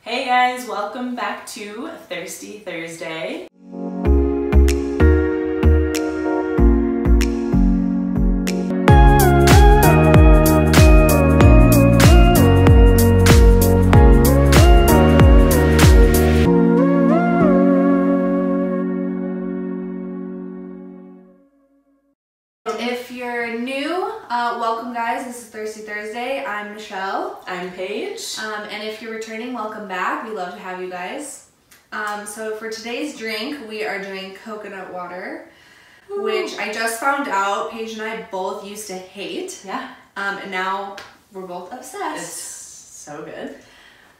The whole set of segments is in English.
Hey guys, welcome back to Thirsty Thursday. If you're new, welcome guys. This is Thirsty Thursday. I'm Michelle. I'm Paige. And if you're returning, welcome back. We love to have you guys. So for today's drink, we are doing coconut water, which I just found out Paige and I both used to hate. Yeah. And now we're both obsessed. It's so good.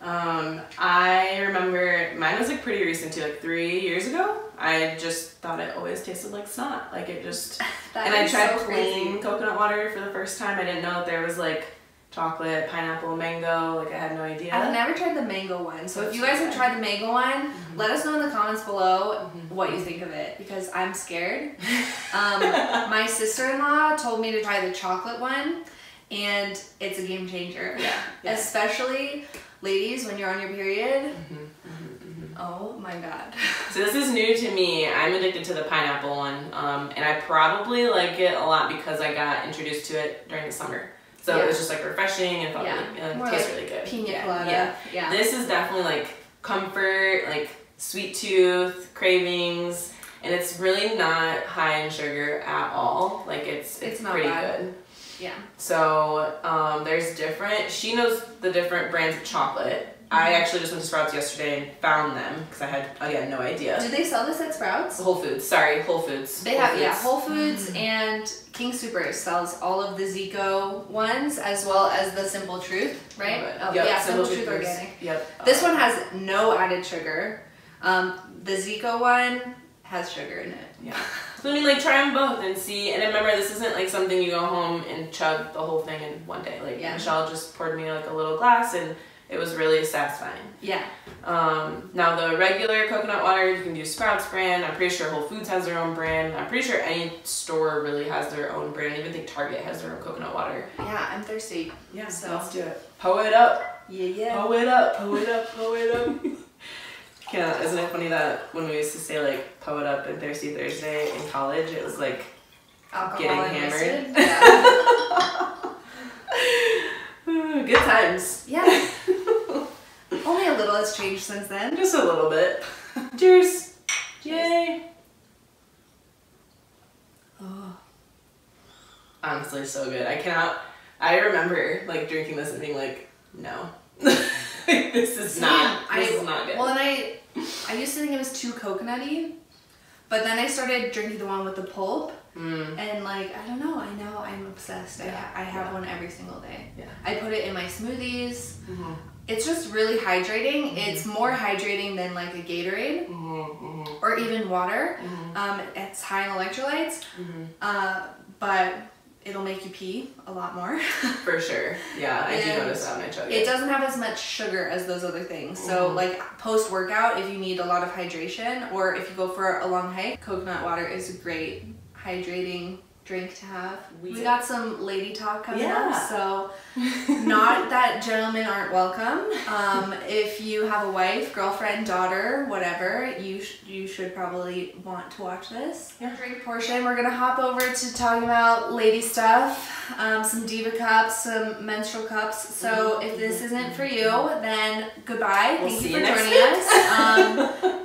I remember mine was like pretty recent too, like 3 years ago. I just thought it always tasted like snot. Like it just, and I tried plain coconut water for the first time. I didn't know that there was like chocolate, pineapple, mango. Like I had no idea. I've never tried the mango one. So if you guys have tried the mango one, let us know in the comments below what you think of it, because I'm scared. My sister-in-law told me to try the chocolate one, and it's a game changer. Yeah. Especially ladies when you're on your period. Oh my god. So this is new to me. I'm addicted to the pineapple one, and I probably like it a lot because I got introduced to it during the summer. So it was just like refreshing and felt really, tastes really good. Pina colada. Yeah. This is definitely like comfort, like sweet tooth, cravings, and it's really not high in sugar at all. Like it's not pretty bad. good. Yeah. So there's different, she knows the different brands of chocolate. I actually just went to Sprouts yesterday and found them because I had, again, no idea. Do they sell this at Sprouts? Whole Foods, sorry, Whole Foods. They have, yeah, Whole Foods and King Soopers sells all of the Zico ones as well as the Simple Truth, right? Oh, yeah, Simple Truth Organic. Yep. This one has no added sugar. The Zico one has sugar in it. Yeah. So I mean, like, try them both and see. And remember, this isn't like something you go home and chug the whole thing in one day. Like Michelle just poured me like a little glass, and it was really satisfying. Yeah. Now the regular coconut water, you can do Sprouts brand. I'm pretty sure Whole Foods has their own brand. I'm pretty sure any store really has their own brand. I even think Target has their own coconut water. Yeah, I'm thirsty. Yeah, so let's do it. Pour it up. Yeah. Pour it up, pour it up, pour it up. Yeah, isn't it funny that when we used to say like "Poe it up" and Thirsty Thursday in college, it was like alcohol getting hammered. Yeah. Good times. Yeah. Only a little has changed since then. Just a little bit. Cheers. Yay. Oh. Honestly, so good. I remember like drinking this and being like, no. This is not good. Well, and I used to think it was too coconutty, but then I started drinking the one with the pulp, and like, I don't know, I'm obsessed. Yeah. I have one every single day. Yeah. I put it in my smoothies. It's just really hydrating. It's more hydrating than like a Gatorade or even water. It's high in electrolytes, but it'll make you pee a lot more. For sure. Yeah, I do notice that when I chug it. It doesn't have as much sugar as those other things. So like post-workout, if you need a lot of hydration or if you go for a long hike, coconut water is a great hydrating drink to have. We got some lady talk coming up, so not that gentlemen aren't welcome. If you have a wife, girlfriend, daughter, whatever, you should probably want to watch this. Drink portion, we're gonna hop over to talking about lady stuff, some Diva cups, some menstrual cups. So if this isn't for you, then goodbye. Thank you for joining us.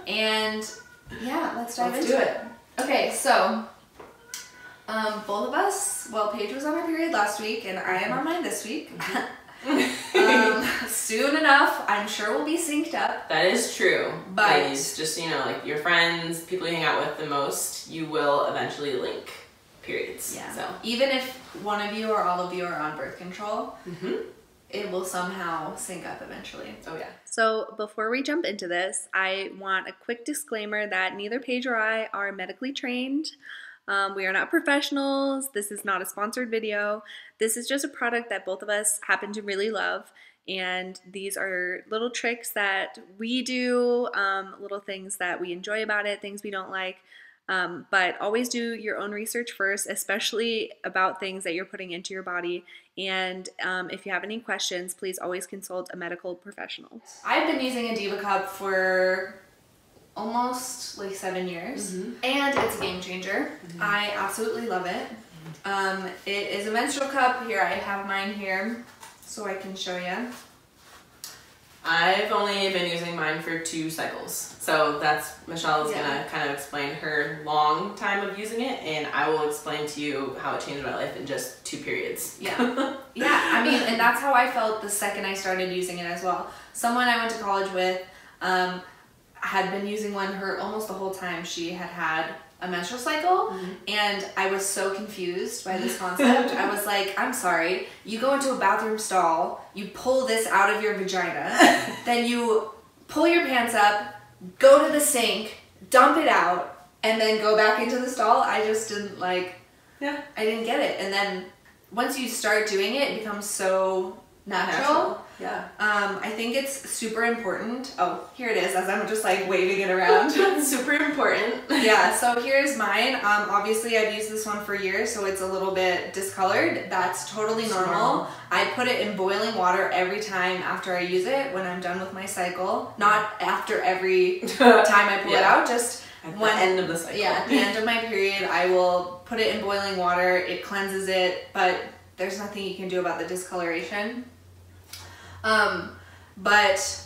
And yeah, let's dive into it. Okay, so both of us, well, Paige was on her period last week and I am on mine this week. Soon enough, I'm sure we'll be synced up. That is true. But ladies, just so you know, like your friends, people you hang out with the most, you will eventually link periods. Yeah. So even if one of you or all of you are on birth control, it will somehow sync up eventually. Oh yeah. So before we jump into this, I want a quick disclaimer that neither Paige or I are medically trained. We are not professionals. This is not a sponsored video. This is just a product that both of us happen to really love. And these are little tricks that we do, little things that we enjoy about it, things we don't like. But always do your own research first, especially about things that you're putting into your body. And if you have any questions, please always consult a medical professional. I've been using a Diva Cup for almost like 7 years, and it's a game changer. I absolutely love it. It is a menstrual cup. Here, I have mine here so I can show you. I've only been using mine for 2 cycles. So that's, Michelle is gonna kind of explain her long time of using it, and I will explain to you how it changed my life in just 2 periods. Yeah. Yeah, I mean, and that's how I felt the second I started using it as well. Someone I went to college with had been using one her almost the whole time she had a menstrual cycle, and I was so confused by this concept. I was like, I'm sorry, you go into a bathroom stall, you pull this out of your vagina, then you pull your pants up, go to the sink, dump it out, and then go back into the stall. I just didn't I didn't get it. And then once you start doing it, it becomes so natural. Yeah. I think it's super important. Oh, here it is, as I'm just like waving it around. Super important. Yeah, so here's mine. Obviously I've used this one for years, so it's a little bit discolored. That's totally normal. I put it in boiling water every time after I use it when I'm done with my cycle. Not after every time I pull it out, just at the end of the cycle. Yeah, at the end of my period, I will put it in boiling water. It cleanses it, but there's nothing you can do about the discoloration. But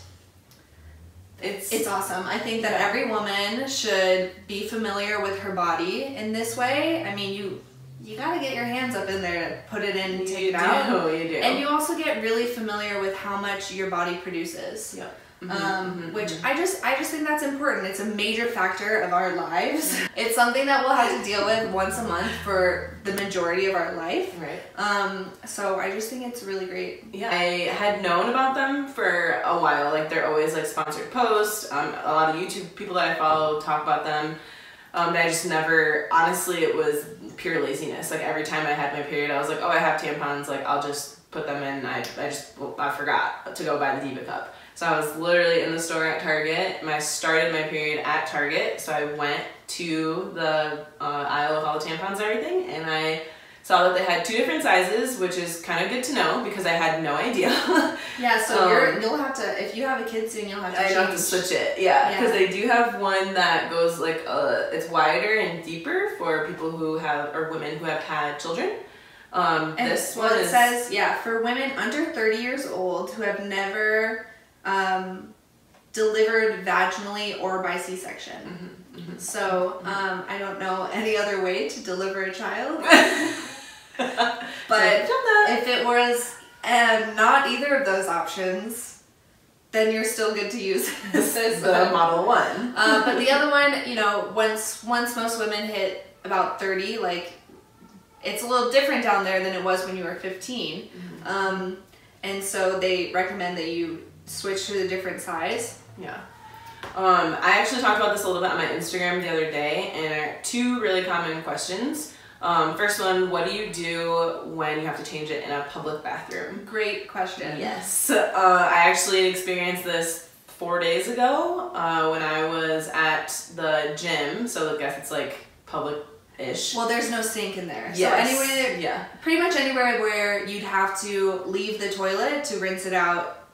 it's awesome. I think that every woman should be familiar with her body in this way. I mean, you gotta get your hands up in there to put it in and take it out. You do. And you also get really familiar with how much your body produces. Yep. Which I just think that's important. It's a major factor of our lives. It's something that we'll have to deal with once a month for the majority of our life. Right. So I just think it's really great. Yeah. I had known about them for a while. Like, they're always like sponsored posts. A lot of YouTube people that I follow talk about them. But I just never, honestly, it was pure laziness. Like, every time I had my period, I was like, oh, I have tampons, like, I'll just put them in. I forgot to go buy the Diva Cup. So I was literally in the store at Target, and I started my period at Target, so I went to the aisle with all the tampons and everything, and I saw that they had 2 different sizes, which is kind of good to know because I had no idea. Yeah, so you'll have to, if you have a kid soon, you'll have to change. I have to switch it, yeah, because they do have one that goes like, it's wider and deeper for people who have, or women who have had children. And this one says, for women under 30 years old who have never delivered vaginally or by C-section. So I don't know any other way to deliver a child. But if it was not either of those options, then you're still good to use this Model 1. But the other one, you know, once most women hit about 30, like, it's a little different down there than it was when you were 15. And so they recommend that you switch to the different size. Yeah. I actually talked about this a little bit on my Instagram the other day, and 2 really common questions. First one, what do you do when you have to change it in a public bathroom? Great question. Yes. I actually experienced this 4 days ago when I was at the gym, so I guess it's like public-ish. Well, there's no sink in there. Yes. So anywhere, pretty much anywhere where you'd have to leave the toilet to rinse it out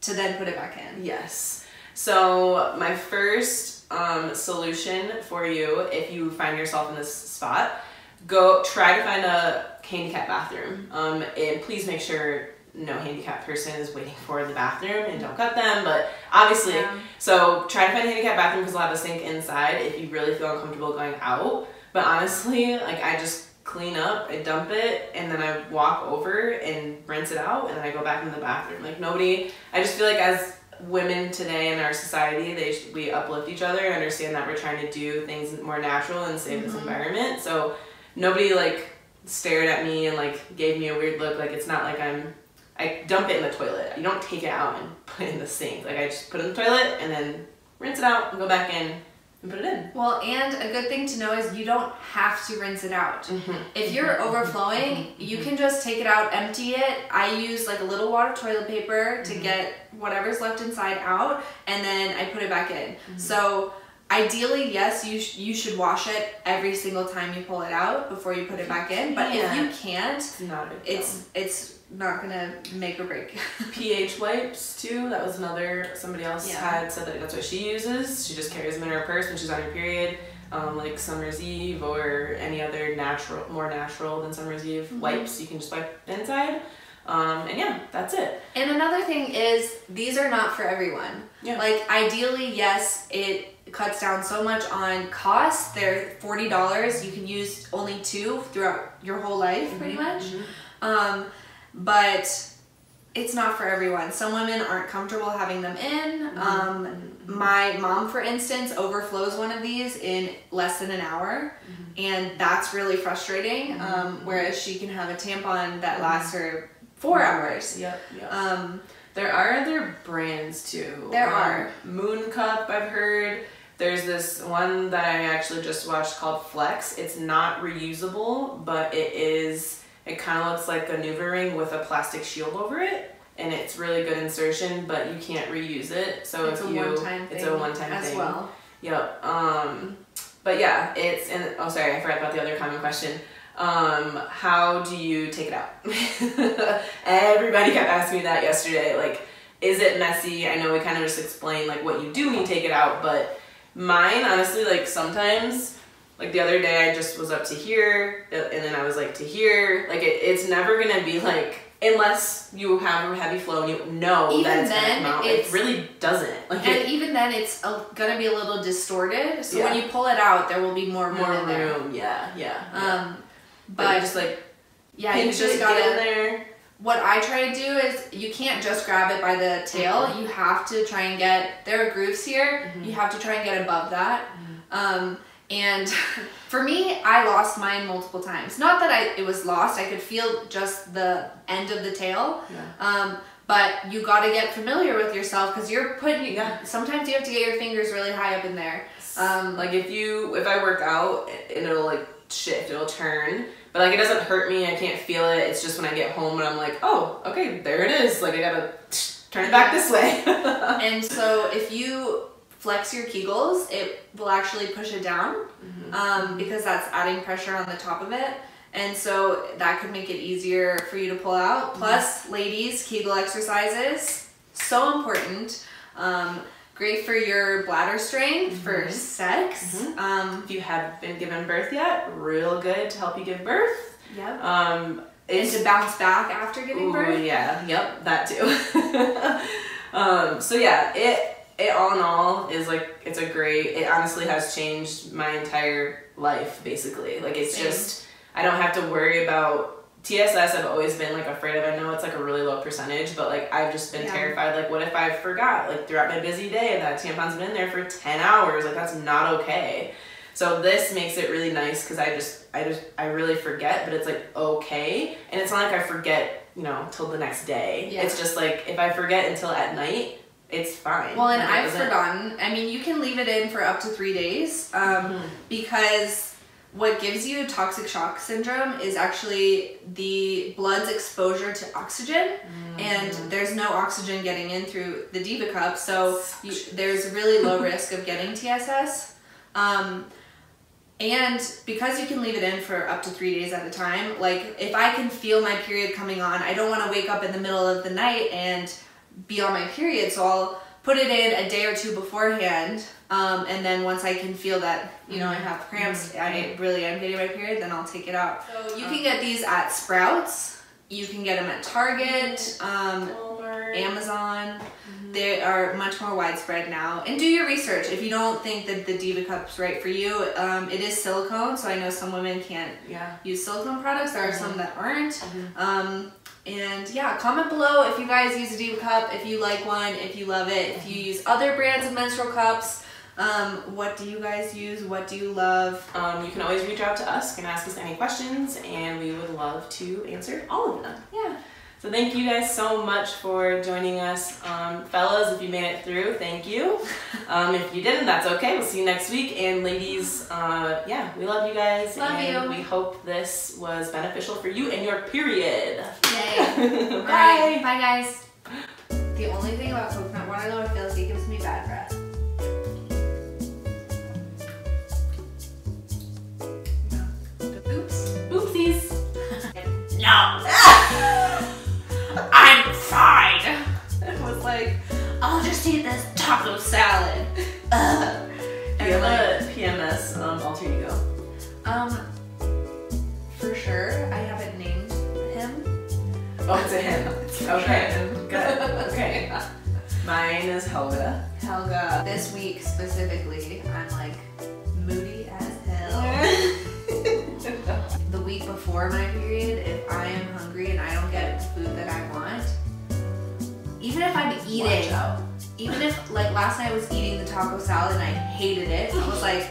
to then put it back in. Yes. So my first solution for you, if you find yourself in this spot, try to find a handicap bathroom. And please make sure no handicapped person is waiting for the bathroom, and don't cut them, but obviously, so try to find a handicapped bathroom because they'll have a sink inside if you really feel uncomfortable going out. But honestly, like, I just clean up, I dump it, and then I walk over and rinse it out, and then I go back into the bathroom. Like, nobody, I just feel like as women today in our society, we uplift each other and understand that we're trying to do things more natural and save this environment. So nobody like stared at me and like gave me a weird look. Like, it's not like I dump it in the toilet. You don't take it out and put it in the sink. Like, I just put it in the toilet and then rinse it out and go back in and put it in. Well, and a good thing to know is you don't have to rinse it out. If you're overflowing, you can just take it out, empty it. I use like a little wad of toilet paper to get whatever's left inside out, and then I put it back in. So ideally, yes, you should wash it every single time you pull it out before you put it back in. But if you can't, it's not gonna make or break. pH wipes too. That was another, somebody else had said that that's what she uses. She just carries them in her purse when she's on her period. Like Summer's Eve or any other more natural than Summer's Eve wipes, you can just wipe inside. And yeah, that's it. And another thing is, these are not for everyone. Yeah. Like ideally, yes, it cuts down so much on cost. They're $40. You can use only 2 throughout your whole life, pretty much. But it's not for everyone. Some women aren't comfortable having them in. My mom, for instance, overflows one of these in less than an hour, and that's really frustrating. Whereas she can have a tampon that lasts her 4 hours. There are other brands too. There are. Moon Cup, I've heard. There's this one that I actually just watched called Flex. It's not reusable, but it kind of looks like a NuvaRing with a plastic shield over it. And it's really good insertion, but you can't reuse it. So it's a one-time thing as well. Yep. But yeah, oh sorry, I forgot about the other common question. How do you take it out? Everybody kept asking me that yesterday. Like, is it messy? I know we kind of just explained like what you do when you take it out, but mine, honestly, like sometimes, like the other day I just was up to here, and then I was like to here. Like it's never gonna be like, unless you have a heavy flow and you know even that it's gonna come out. It really doesn't. Like even then it's gonna be a little distorted. So when you pull it out, there will be more room in there. But just like, you just got in there. What I try to do is, you can't just grab it by the tail. You have to try and get, there are grooves here. You have to try and get above that. And for me, I lost mine multiple times. Not that it was lost. I could feel just the end of the tail. But you got to get familiar with yourself, because you're putting, sometimes you have to get your fingers really high up in there. Like if I work out and it'll like shift, it'll turn, but like it doesn't hurt me. I can't feel it. It's just when I get home and I'm like, oh, okay, there it is. Like I gotta turn it back this way. And so if you flex your Kegels, it will actually push it down, because that's adding pressure on the top of it. And so that could make it easier for you to pull out. Plus, ladies, Kegel exercises, so important. Great for your bladder strength, for sex. If you haven't been given birth yet, real good to help you give birth. And to bounce back after giving birth. That too. So yeah, it all in all is like, it honestly has changed my entire life, basically. Like it's just, I don't have to worry about TSS. I've always been like afraid of. I know it's like a really low percentage, but like I've just been terrified. Like what if I forgot, like throughout my busy day, that tampon's been in there for 10 hours? Like that's not okay. So this makes it really nice, because I really forget, but it's like okay. And it's not like I forget, till the next day. It's just like, if I forget until at night, it's fine. Well, and I've forgotten. I mean, you can leave it in for up to 3 days, because what gives you toxic shock syndrome is actually the blood's exposure to oxygen, and there's no oxygen getting in through the Diva Cup, so there's really low risk of getting TSS. And because you can leave it in for up to 3 days at a time, like if I can feel my period coming on, I don't want to wake up in the middle of the night and be on my period, so I'll put it in a day or two beforehand, and then once I can feel that, I have cramps, I really am getting my period, then I'll take it out. So you can get these at Sprouts, you can get them at Target, Amazon. They are much more widespread now. And do your research. If you don't think that the Diva Cup's right for you, it is silicone, so I know some women can't use silicone products. There are some that aren't. And yeah, comment below if you guys use a Diva Cup, if you like one, if you love it, if you use other brands of menstrual cups. What do you guys use? What do you love? You can always reach out to us and ask us any questions, and we would love to answer all of them. So thank you guys so much for joining us. Fellas, if you made it through, thank you. If you didn't, that's okay. We'll see you next week. And ladies, we love you guys. Love you. We hope this was beneficial for you and your period. Yay. Bye. Right. Bye, guys. The only thing about coconut water, though, I feel like it gives me bad breath. taco salad. Do you have a PMS alter ego? For sure. I haven't named him. Oh, it's a him. Okay, good. Okay. Mine is Helga. Helga. This week specifically, I'm like moody as hell. The week before my period, if I am hungry and I don't get the food that I want, even if I'm eating, even if like last night I was eating the taco salad and I hated it, I was like,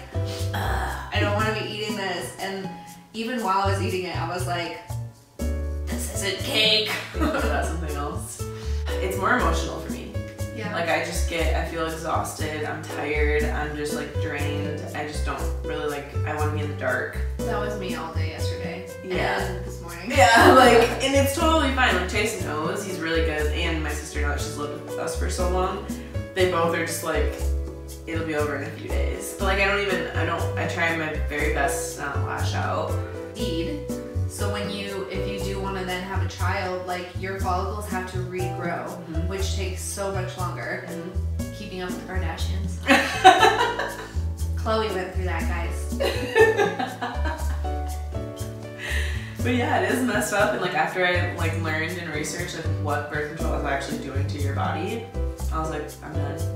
I don't want to be eating this. And even while I was eating it, I was like, this isn't cake. That's something else. It's more emotional for me. Yeah. Like I feel exhausted, I'm tired, I'm just like drained. I just don't really like, I want to be in the dark. That was me all day yesterday. Yeah. And this morning. Yeah, like, and it's totally fine. Like Chase knows, he's really good, and my sister, now that she's lived with us for so long, they both are just like, it'll be over in a few days. But like I try my very best to not lash out. Feed. So if you do want to then have a child, like your follicles have to regrow, which takes so much longer. Keeping up with the Kardashians. Chloe went through that, guys. But yeah, it is messed up, and like after I like learned and researched like what birth control is actually doing to your body, I was like, I'm done.